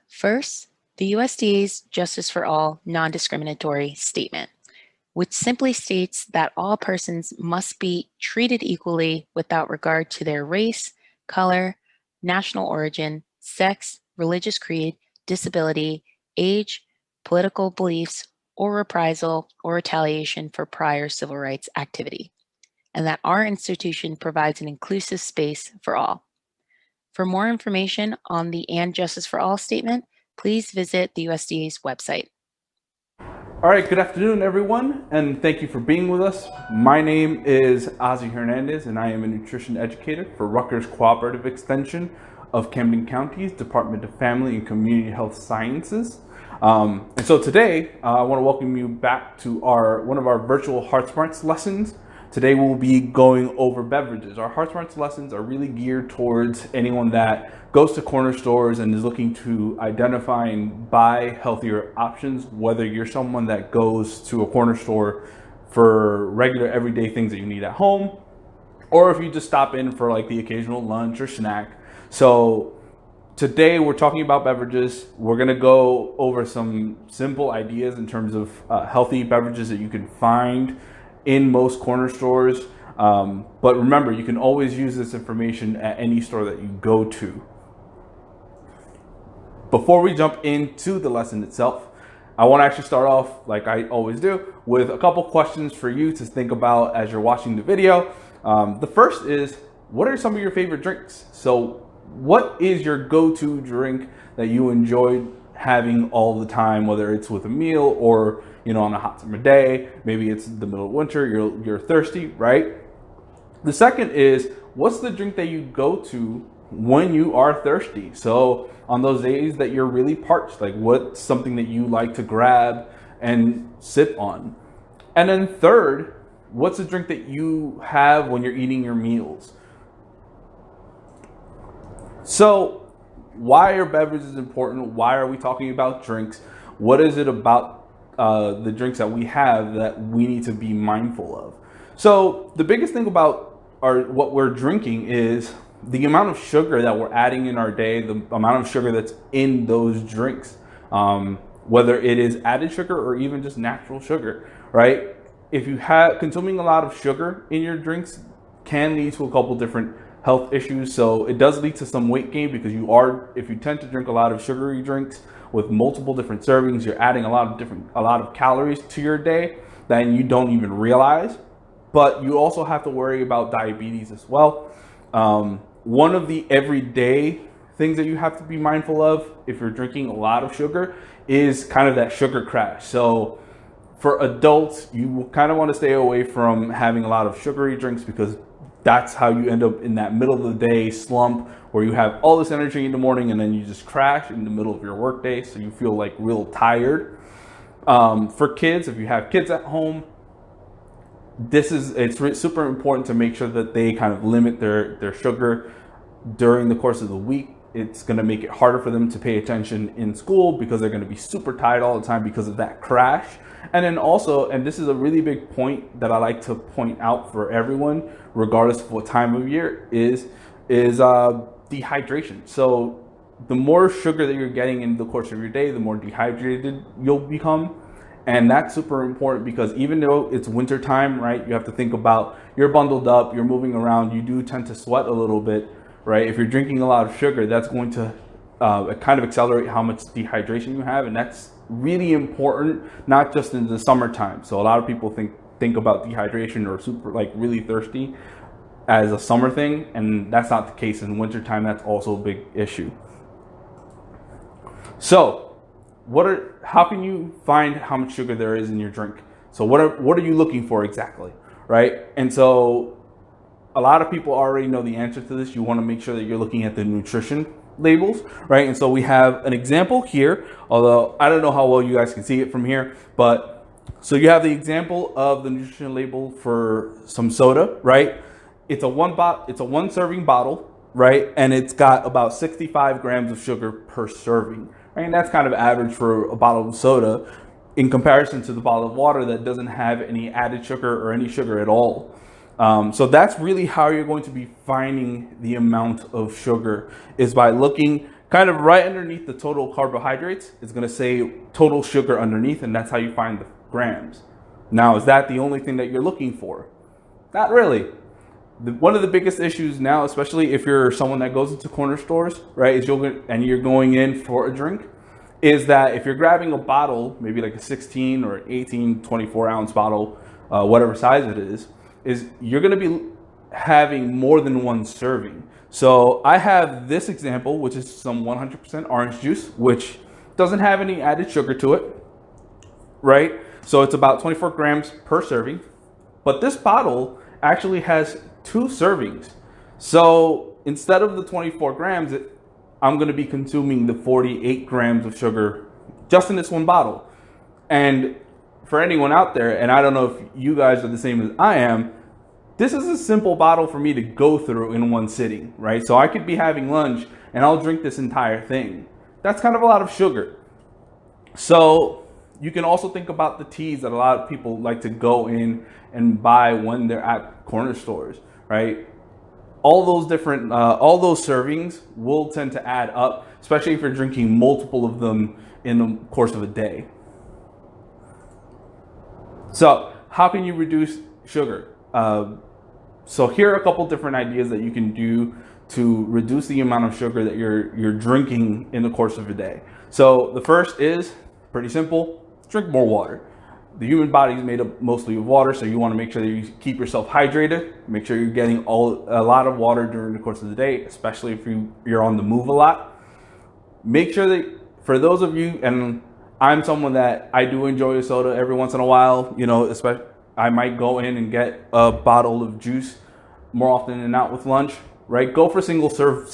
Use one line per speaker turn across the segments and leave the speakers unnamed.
First, the USDA's Justice for All non-discriminatory statement, which simply states that all persons must be treated equally without regard to their race, color, national origin, sex, religious creed, disability, age, political beliefs, or reprisal or retaliation for prior civil rights activity, and that our institution provides an inclusive space for all. For more information on the And Justice for All statement, please visit the USDA's website.
All right, good afternoon, everyone, and thank you for being with us. My name is Ozzy Hernandez, and I am a nutrition educator for Rutgers Cooperative Extension of Camden County's Department of Family and Community Health Sciences. And so today, I want to welcome you back to one of our virtual Heart Smarts lessons. Today we'll be going over beverages. Our Heart Smarts lessons are really geared towards anyone that goes to corner stores and is looking to identify and buy healthier options, whether you're someone that goes to a corner store for regular everyday things that you need at home, or if you just stop in for like the occasional lunch or snack. So today we're talking about beverages. We're gonna go over some simple ideas in terms of healthy beverages that you can find in most corner stores. But remember, you can always use this information at any store that you go to. Before we jump into the lesson itself, I want to actually start off, like I always do, with a couple questions for you to think about as you're watching the video. The first is, what are some of your favorite drinks? So what is your go-to drink that you enjoy having all the time, whether it's with a meal or on a hot summer day? Maybe it's the middle of winter, you're thirsty, right? The second is, what's the drink that you go to when you are thirsty? So on those days that you're really parched, like what's something that you like to grab and sip on? And then third, what's a drink that you have when you're eating your meals? So why are beverages important? Why are we talking about drinks? What is it about the drinks that we have that we need to be mindful of? So the biggest thing about what we're drinking is the amount of sugar that we're adding in our day, the amount of sugar that's in those drinks, whether it is added sugar or even just natural sugar, right? If you have consuming a lot of sugar in your drinks can lead to a couple different health issues. So it does lead to some weight gain because if you tend to drink a lot of sugary drinks with multiple different servings, you're adding a lot of calories to your day that you don't even realize. But you also have to worry about diabetes as well. One of the everyday things that you have to be mindful of if you're drinking a lot of sugar is kind of that sugar crash. So for adults, you kind of want to stay away from having a lot of sugary drinks because that's how you end up in that middle of the day slump where you have all this energy in the morning and then you just crash in the middle of your workday. So you feel like real tired. For kids, if you have kids at home, it's super important to make sure that they kind of limit their sugar during the course of the week. It's going to make it harder for them to pay attention in school because they're going to be super tired all the time because of that crash. And then also, and this is a really big point that I like to point out for everyone, regardless of what time of year, is dehydration. So the more sugar that you're getting in the course of your day, the more dehydrated you'll become. And that's super important because even though it's winter time, right, you have to think about you're bundled up, you're moving around, you do tend to sweat a little bit, right? If you're drinking a lot of sugar, that's going to kind of accelerate how much dehydration you have. And that's really important, not just in the summertime. So a lot of people think about dehydration or super like really thirsty as a summer thing, and that's not the case. In wintertime, that's also a big issue. So how can you find how much sugar there is in your drink? So what are you looking for exactly, right? And so a lot of people already know the answer to this. You want to make sure that you're looking at the nutrition labels, right? And so we have an example here, although I don't know how well you guys can see it from here, but so you have the example of the nutrition label for some soda, right? It's a one serving bottle, right? And it's got about 65 grams of sugar per serving, right? And that's kind of average for a bottle of soda in comparison to the bottle of water that doesn't have any added sugar or any sugar at all. So that's really how you're going to be finding the amount of sugar, is by looking kind of right underneath the total carbohydrates, it's going to say total sugar underneath, and that's how you find the grams. Now, is that the only thing that you're looking for? Not really. One of the biggest issues now, especially if you're someone that goes into corner stores, right, is you're going in for a drink, is that if you're grabbing a bottle, maybe like a 16 or 18, 24 ounce bottle, whatever size it is you're going to be having more than one serving. So I have this example, which is some 100% orange juice, which doesn't have any added sugar to it, right? So it's about 24 grams per serving. But this bottle actually has 2 servings. So instead of the 24 grams, I'm going to be consuming the 48 grams of sugar just in this one bottle. And for anyone out there, and I don't know if you guys are the same as I am, this is a simple bottle for me to go through in one sitting, right? So I could be having lunch and I'll drink this entire thing. That's kind of a lot of sugar. So you can also think about the teas that a lot of people like to go in and buy when they're at corner stores, right? All those servings will tend to add up, especially if you're drinking multiple of them in the course of a day. So how can you reduce sugar? So here are a couple different ideas that you can do to reduce the amount of sugar that you're drinking in the course of a day. So the first is pretty simple: drink more water. The human body is made up mostly of water, so you want to make sure that you keep yourself hydrated. Make sure you're getting a lot of water during the course of the day, especially if you're on the move a lot. Make sure that for those of you, and I'm someone that I do enjoy a soda every once in a while, especially I might go in and get a bottle of juice more often than not with lunch, right? Go for single serve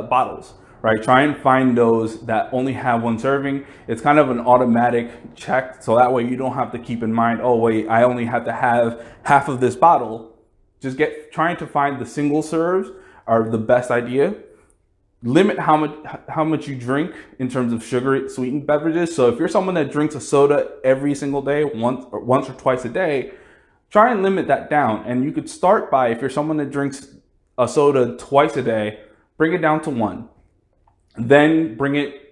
bottles, right? Try and find those that only have 1 serving. It's kind of an automatic check, so that way you don't have to keep in mind, oh wait, I only have to have half of this bottle. Just trying to find the single serves are the best idea. Limit how much you drink in terms of sugar sweetened beverages. So if you're someone that drinks a soda every single day, once or twice a day, try and limit that down. And you could start by, if you're someone that drinks a soda twice a day, bring it down to 1. Then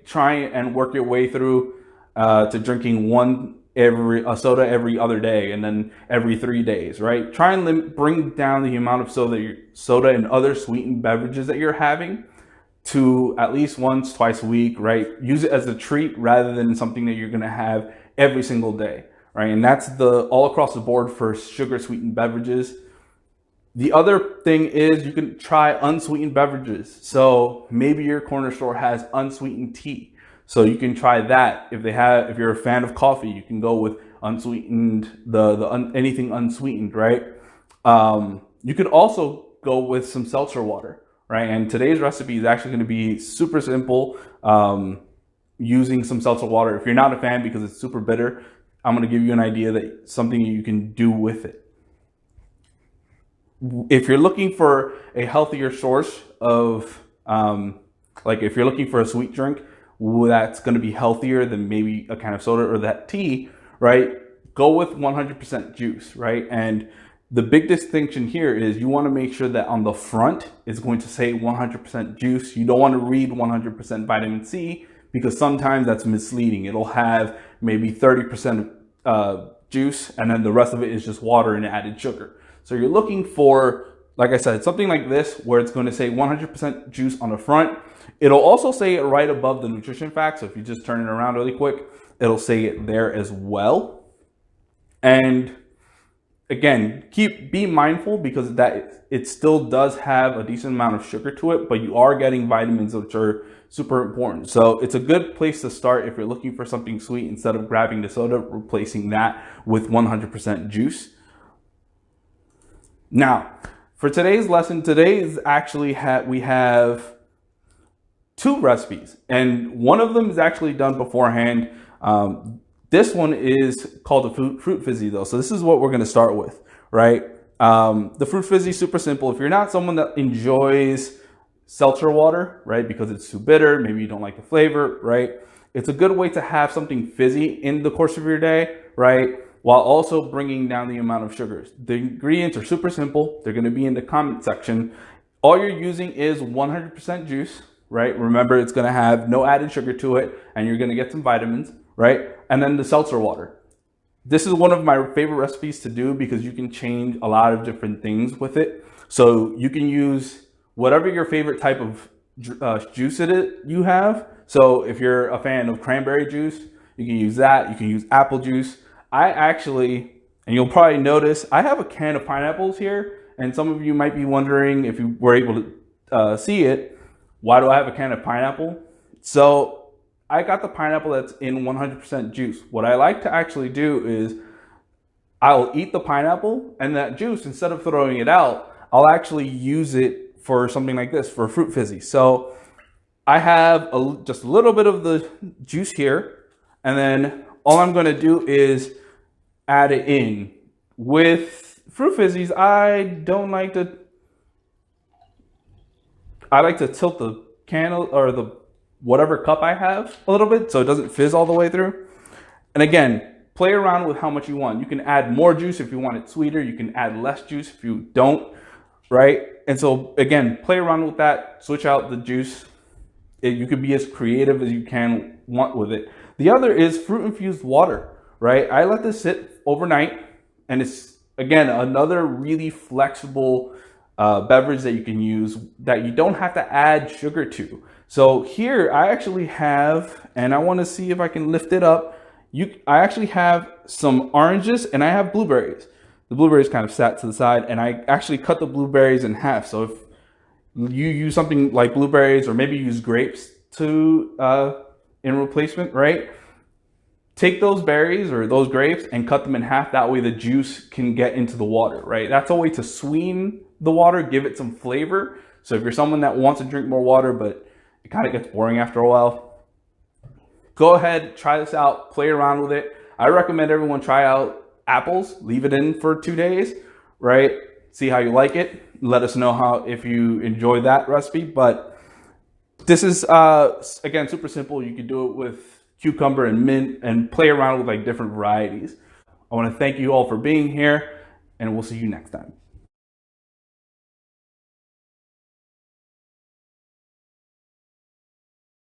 try and work your way through to drinking a soda every other day, and then every 3 days, right? Try and bring down the amount of soda and other sweetened beverages that you're having to at least once, twice a week, right? Use it as a treat rather than something that you're going to have every single day, right? And that's all across the board for sugar sweetened beverages. The other thing is you can try unsweetened beverages. So maybe your corner store has unsweetened tea. So you can try that. If you're a fan of coffee, you can go with unsweetened, anything unsweetened, right? You could also go with some seltzer water, right? And today's recipe is actually going to be super simple, using some seltzer water. If you're not a fan because it's super bitter, I'm going to give you an idea that something you can do with it. If you're looking for a healthier source of, if you're looking for a sweet drink that's going to be healthier than maybe a can of soda or that tea, right? Go with 100% juice, right? And the big distinction here is you want to make sure that on the front it's going to say 100% juice. You don't want to read 100% vitamin C because sometimes that's misleading. It'll have maybe 30% juice and then the rest of it is just water and added sugar. So you're looking for, like I said, something like this where it's going to say 100% juice on the front. It'll also say it right above the nutrition facts. So if you just turn it around really quick, it'll say it there as well. And again, be mindful because it still does have a decent amount of sugar to it, but you are getting vitamins, which are super important. So it's a good place to start if you're looking for something sweet. Instead of grabbing the soda, replacing that with 100% juice. Now, for today's lesson, we have 2 recipes, and one of them is actually done beforehand. This one is called the Fruit Fizzy though. So this is what we're going to start with, right? The Fruit Fizzy is super simple. If you're not someone that enjoys seltzer water, right, because it's too bitter, maybe you don't like the flavor, right? It's a good way to have something fizzy in the course of your day, right? While also bringing down the amount of sugars. The ingredients are super simple. They're going to be in the comment section. All you're using is 100% juice, right? Remember, it's going to have no added sugar to it, and you're going to get some vitamins, right? And then the seltzer water. This is one of my favorite recipes to do because you can change a lot of different things with it. So you can use whatever your favorite type of juice you have. So if you're a fan of cranberry juice, you can use that. You can use apple juice. I actually, and you'll probably notice, I have a can of pineapples here. And some of you might be wondering, if you were able to see it, why do I have a can of pineapple? So I got the pineapple that's in 100% juice. What I like to actually do is I'll eat the pineapple, and that juice, instead of throwing it out, I'll actually use it for something like this, for fruit fizzy. So I have just a little bit of the juice here, and then all I'm going to do is add it in. With fruit fizzies, I like to tilt the can or the whatever cup I have a little bit so it doesn't fizz all the way through. And again, play around with how much you want. You can add more juice if you want it sweeter. You can add less juice if you don't, right? And so again, play around with that, switch out the juice. You can be as creative as you can want with it. The other is fruit infused water, right? I let this sit overnight, and it's, again, another really flexible beverage that you can use that you don't have to add sugar to. So here I actually have, and I want to see if I can lift it up. I actually have some oranges and I have blueberries. The blueberries kind of sat to the side, and I actually cut the blueberries in half. So if you use something like blueberries, or maybe use grapes to in replacement, right? Take those berries or those grapes and cut them in half. That way the juice can get into the water, right? That's a way to sweeten the water, give it some flavor. So if you're someone that wants to drink more water, but it kind of gets boring after a while, go ahead, try this out, play around with it. I recommend everyone try out apples, leave it in for 2 days, right? See how you like it. Let us know if you enjoy that recipe. But this is, again, super simple. You can do it with cucumber and mint and play around with like different varieties. I want to thank you all for being here, and we'll see you next time.